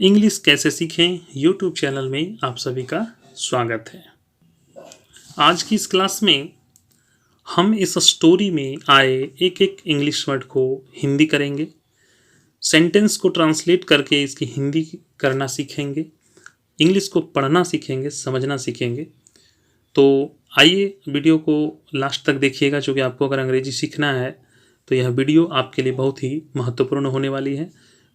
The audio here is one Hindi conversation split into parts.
इंग्लिश कैसे सीखें यूट्यूब चैनल में आप सभी का स्वागत है। आज की इस क्लास में हम इस स्टोरी में आए एक एक इंग्लिश वर्ड को हिंदी करेंगे, सेंटेंस को ट्रांसलेट करके इसकी हिंदी करना सीखेंगे, इंग्लिश को पढ़ना सीखेंगे, समझना सीखेंगे। तो आइए वीडियो को लास्ट तक देखिएगा, क्योंकि आपको अगर अंग्रेजी सीखना है तो यह वीडियो आपके लिए बहुत ही महत्वपूर्ण होने वाली है।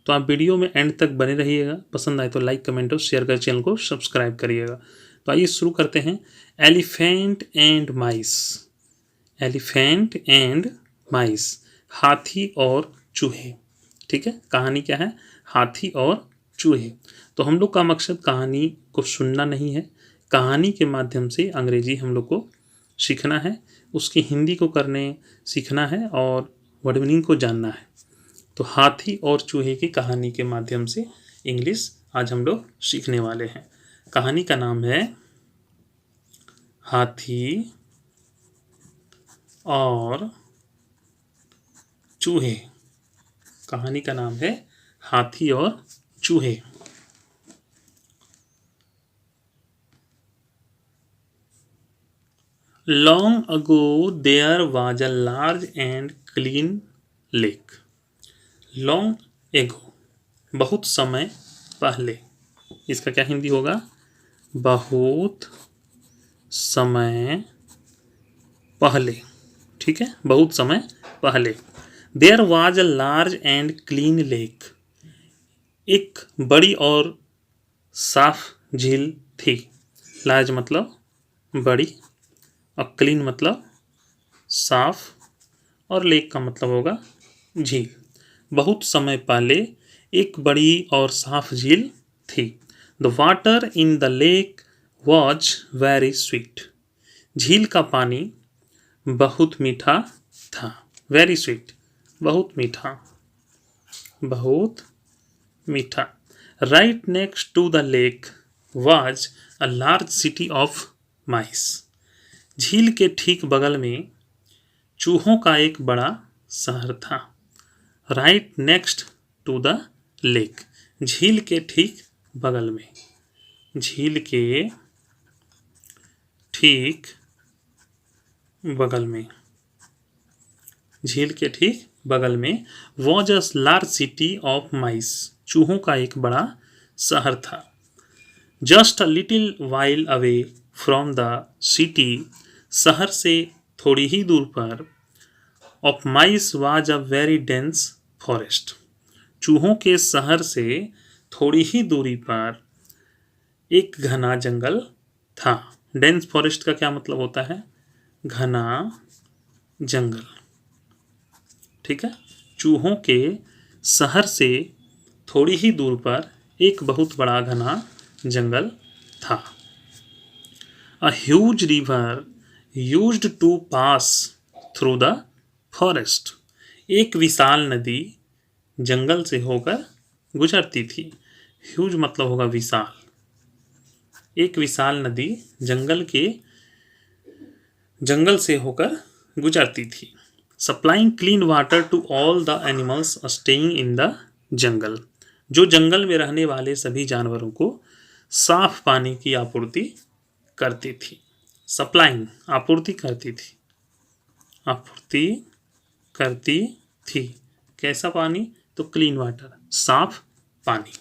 तो आप वीडियो में एंड तक बने रहिएगा। पसंद आए तो लाइक, कमेंट और शेयर कर चैनल को सब्सक्राइब करिएगा। तो आइए शुरू करते हैं। Elephant and mice. Elephant and mice, हाथी और चूहे। ठीक है, कहानी क्या है? हाथी और चूहे। तो हम लोग का मकसद कहानी को सुनना नहीं है, कहानी के माध्यम से अंग्रेजी हम लोग को सीखना है, उसकी हिंदी को करने सीखना है और वर्ड मीनिंग को जानना है। तो हाथी और चूहे की कहानी के माध्यम से इंग्लिश आज हम लोग सीखने वाले हैं। कहानी का नाम है हाथी और चूहे। कहानी का नाम है हाथी और चूहे। Long ago there was a large and clean lake. Long ago, बहुत समय पहले। इसका क्या हिंदी होगा? बहुत समय पहले। ठीक है, बहुत समय पहले। There was a large and clean lake. एक बड़ी और साफ झील थी। लार्ज मतलब बड़ी और क्लीन मतलब साफ और लेक का मतलब होगा झील। बहुत समय पहले एक बड़ी और साफ झील थी। The water in the lake was very sweet. झील का पानी बहुत मीठा था। वेरी स्वीट, बहुत मीठा, बहुत मीठा। Right next to the lake was a large city of mice. झील के ठीक बगल में चूहों का एक बड़ा शहर था। Right next to the lake, झील के ठीक बगल में, झील के ठीक बगल में, झील के ठीक बगल में was a large city of माइस। चूहों का एक बड़ा शहर था। Just a little while away from the city, शहर से थोड़ी ही दूर पर, of mice was a very dense forest. चूहों के शहर से थोड़ी ही दूरी पर एक घना जंगल था। डेंस फॉरेस्ट का क्या मतलब होता है? घना जंगल। ठीक है, चूहों के शहर से थोड़ी ही दूर पर एक बहुत बड़ा घना जंगल था। A huge river used to pass through the forest. एक विशाल नदी जंगल से होकर गुजरती थी। ह्यूज मतलब होगा विशाल। एक विशाल नदी जंगल से होकर गुजरती थी। Supplying clean water to all the animals staying in the jungle. जो जंगल में रहने वाले सभी जानवरों को साफ पानी की आपूर्ति करती थी। सप्लाइंग, आपूर्ति करती थी, आपूर्ति करती थी। कैसा पानी? तो क्लीन वाटर, साफ पानी।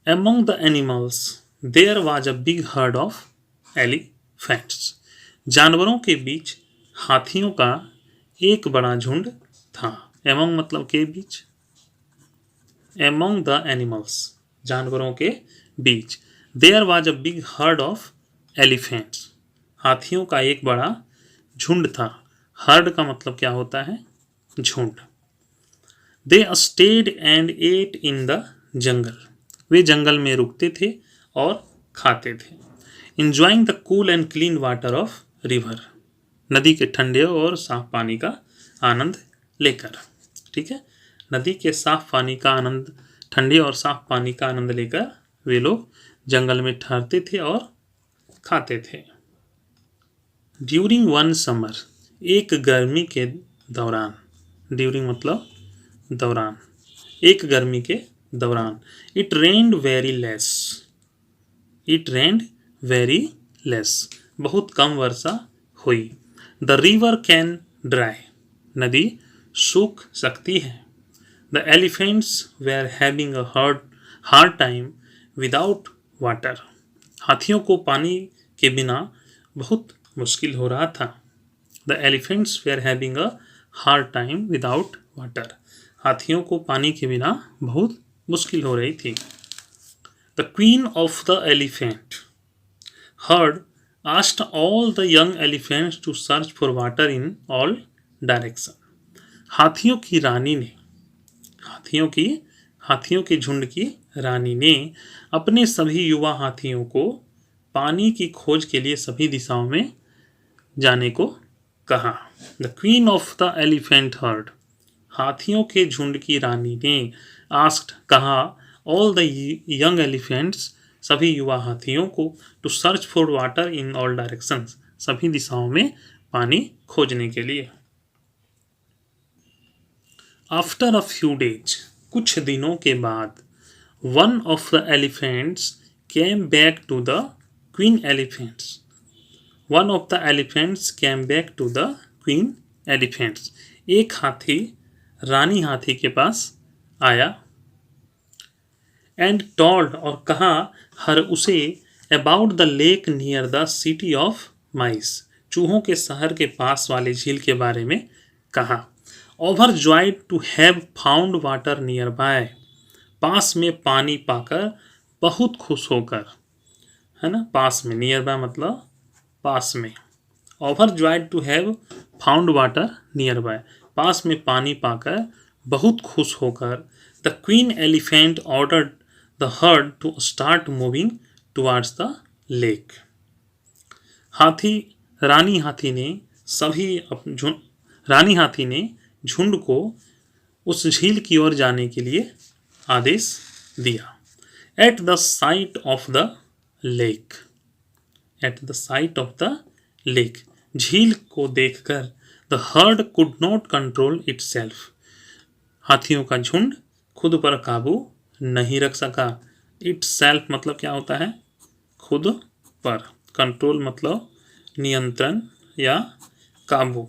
Among the animals there was a big herd of elephants. जानवरों के बीच हाथियों का एक बड़ा झुंड था। Among मतलब के बीच, Among the animals जानवरों के बीच, There was a big herd of elephants. हाथियों का एक बड़ा झुंड था। हर्ड का मतलब क्या होता है? झुंड। They stayed and ate in the jungle. वे जंगल में रुकते थे और खाते थे। Enjoying the cool and clean water of river. नदी के ठंडे और साफ पानी का आनंद लेकर। ठीक है, नदी के साफ पानी का आनंद, ठंडे और साफ पानी का आनंद लेकर वे लोग जंगल में ठहरते थे और खाते थे। ड्यूरिंग वन समर, एक गर्मी के दौरान, ड्यूरिंग मतलब दौरान, एक गर्मी के दौरान। It rained very less, it rained very less, बहुत कम वर्षा हुई। द रिवर कैन ड्राई, नदी सूख सकती है। The elephants were having a hard time without water, हाथियों को पानी के बिना बहुत मुश्किल हो रहा था। The elephants were having a hard time without water, हाथियों को पानी के बिना बहुत मुश्किल हो रही थी। The queen of the elephant heard asked all the young elephants to search for water in all direction, हाथियों की रानी ने, हाथियों के झुंड की रानी ने अपने सभी युवा हाथियों को पानी की खोज के लिए सभी दिशाओं में जाने को कहा। The queen of the elephant heard, हाथियों के झुंड की रानी ने आस्क्ड कहा, ऑल द यंग एलिफेंट्स, सभी युवा हाथियों को, to search for water in all directions, सभी दिशाओं में पानी खोजने के लिए। आफ्टर अ फ्यू डेज, कुछ दिनों के बाद, one of the elephants came back to the queen elephants, one of the elephants came back to the queen elephants, एक हाथी रानी हाथी के पास आया। एंड टोल्ड, और कहा, हर उसे, about the lake near the city of माइस, चूहों के शहर के पास वाले झील के बारे में कहा। Overjoyed to have found water nearby, पास में पानी पाकर बहुत खुश होकर, है ना, पास में, नियर बाय मतलब पास में। Overjoyed to have found water nearby, पास में पानी पाकर बहुत खुश होकर। The queen elephant ordered the herd to start moving towards the lake, रानी हाथी ने झुंड को उस झील की ओर जाने के लिए आदेश दिया। At the site of the lake, at the site of the lake, झील को देखकर, the heard could not control itself, हाथियों का झुंड खुद पर काबू नहीं रख सका। इटसेल्फ मतलब क्या होता है, खुद पर, कंट्रोल मतलब नियंत्रण या काबू।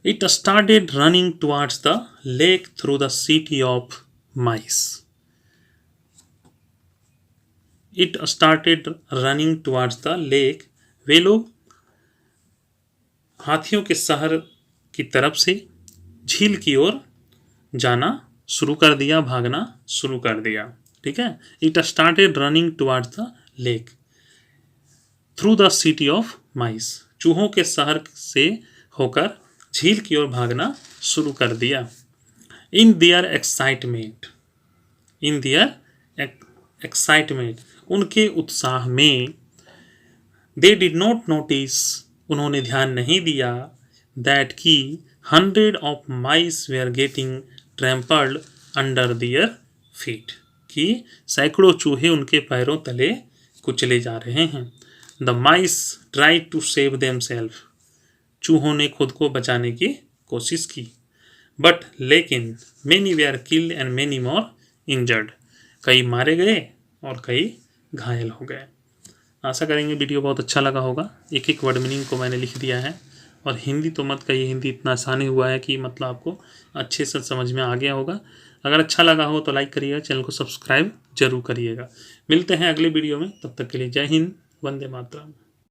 It started running towards the lake through the city of mice. It started running towards the lake. वे लोग हाथियों के शहर की तरफ से झील की ओर जाना शुरू कर दिया, भागना शुरू कर दिया। ठीक है, It started running towards the lake through the city of mice. चूहों के शहर से होकर झील की ओर भागना शुरू कर दिया। इन दियर एक्साइटमेंट, इन दियर एक्साइटमेंट, उनके उत्साह में, दे डिड नॉट नोटिस, उन्होंने ध्यान नहीं दिया, दैट की 100 of mice were getting trampled under their feet, कि सैकड़ों चूहे उनके पैरों तले कुचले जा रहे हैं। The mice try to save themselves, चूहों ने खुद को बचाने की कोशिश की। बट लेकिन many where killed and many more injured, कई मारे गए और कई घायल हो गए। आशा करेंगे वीडियो बहुत अच्छा लगा होगा। एक एक वर्ड मीनिंग को मैंने लिख दिया है, और हिंदी तो मत कहिए, हिंदी इतना आसानी हुआ है कि मतलब आपको अच्छे से समझ में आ गया होगा। अगर अच्छा लगा हो तो लाइक करिएगा, चैनल को सब्सक्राइब जरूर करिएगा। मिलते हैं अगले वीडियो में, तब तक के लिए जय हिंद, वंदे मातरम।